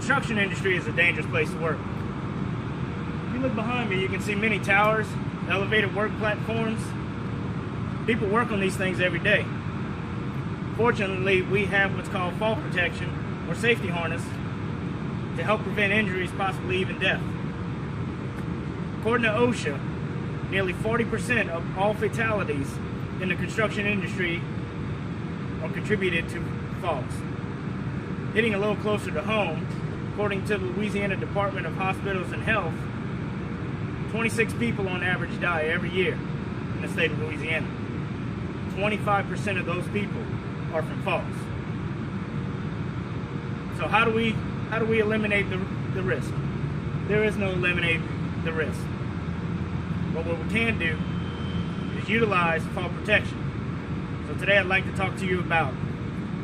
construction industry is a dangerous place to work. If you look behind me, you can see many towers, elevated work platforms. People work on these things every day. Fortunately, we have what's called fall protection or safety harness to help prevent injuries, possibly even death. According to OSHA, nearly 40% of all fatalities in the construction industry are contributed to falls. Hitting a little closer to home, according to the Louisiana Department of Hospitals and Health, 26 people on average die every year in the state of Louisiana. 25% of those people are from falls. So how do we eliminate the risk? There is no eliminate the risk. But what we can do is utilize fall protection. So today I'd like to talk to you about,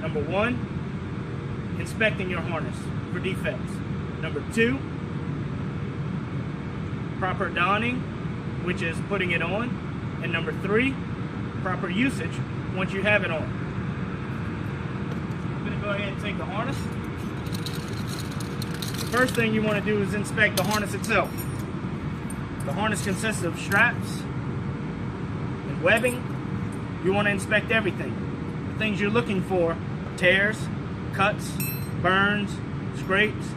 number one, inspecting your harness for defects. Number two, proper donning, which is putting it on. And number three, proper usage once you have it on. I'm going to go ahead and take the harness. The first thing you want to do is inspect the harness itself. The harness consists of straps and webbing. You want to inspect everything. The things you're looking for: tears, cuts, burns, scrapes,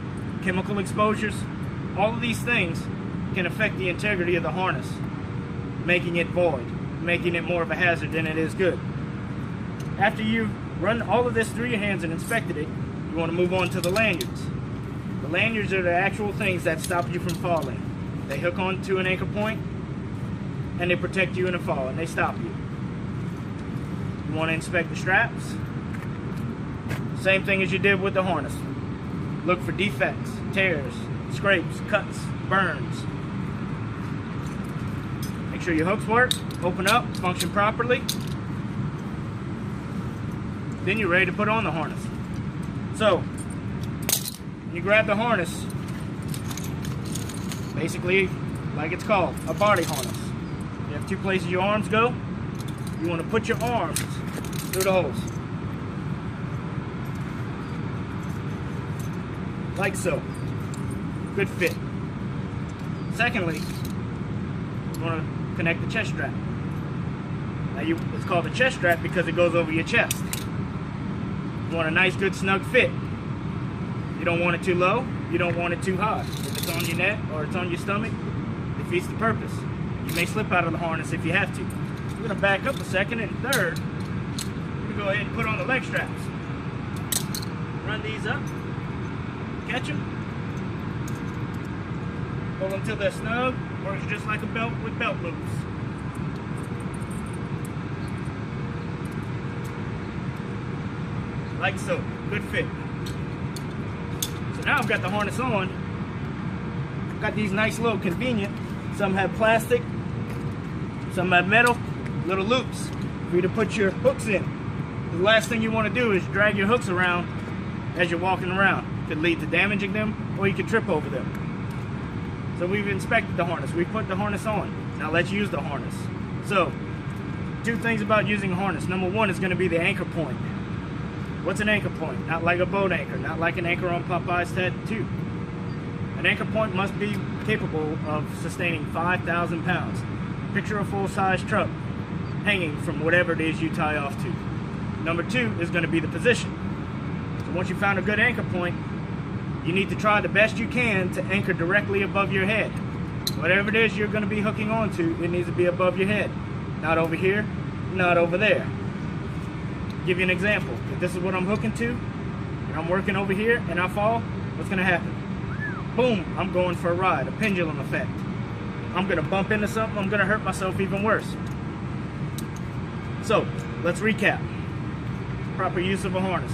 chemical exposures. All of these things can affect the integrity of the harness, making it void, making it more of a hazard than it is good. After you've run all of this through your hands and inspected it, you want to move on to the lanyards. The lanyards are the actual things that stop you from falling. They hook onto an anchor point and they protect you in a fall, and they stop you. You want to inspect the straps. Same thing as you did with the harness. Look for defects, tears, scrapes, cuts, burns. Make sure your hooks work, open up, function properly. Then you're ready to put on the harness. So, when you grab the harness, basically, like it's called, a body harness. You have two places your arms go. You want to put your arms through the holes. Like so. Good fit. Secondly, you want to connect the chest strap. Now it's called the chest strap because it goes over your chest. You want a nice, good, snug fit. You don't want it too low. You don't want it too high. If it's on your neck or it's on your stomach, it defeats the purpose. You may slip out of the harness if you have to. We're going to back up a second, and third, we're going to go ahead and put on the leg straps. Run these up. Catch them. Pull them till they're snug. Works just like a belt with belt loops. Like so. Good fit. So now I've got the harness on. I've got these nice little convenient. Some have plastic. Some have metal. Little loops for you to put your hooks in. The last thing you want to do is drag your hooks around as you're walking around. It could lead to damaging them, or you could trip over them. So we've inspected the harness. We've put the harness on. Now let's use the harness. So, two things about using a harness. Number one is going to be the anchor point. What's an anchor point? Not like a boat anchor, not like an anchor on Popeye's tattoo. An anchor point must be capable of sustaining 5,000 pounds. Picture a full-size truck hanging from whatever it is you tie off to. Number two is going to be the position. So once you found a good anchor point, you need to try the best you can to anchor directly above your head. Whatever it is you're going to be hooking onto, it needs to be above your head. Not over here, not over there. Give you an example. If this is what I'm hooking to, and I'm working over here, and I fall, what's going to happen? Boom, I'm going for a ride, a pendulum effect. I'm going to bump into something, I'm going to hurt myself even worse. So, let's recap. Proper use of a harness.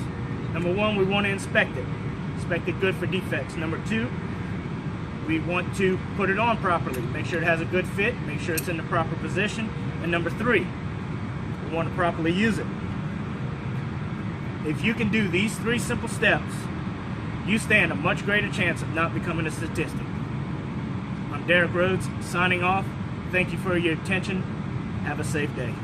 Number one, we want to inspect it. Inspect it good for defects. Number two, we want to put it on properly. Make sure it has a good fit, make sure it's in the proper position. And number three, we want to properly use it. If you can do these three simple steps, you stand a much greater chance of not becoming a statistic. I'm Derek Rhodes, signing off. Thank you for your attention. Have a safe day.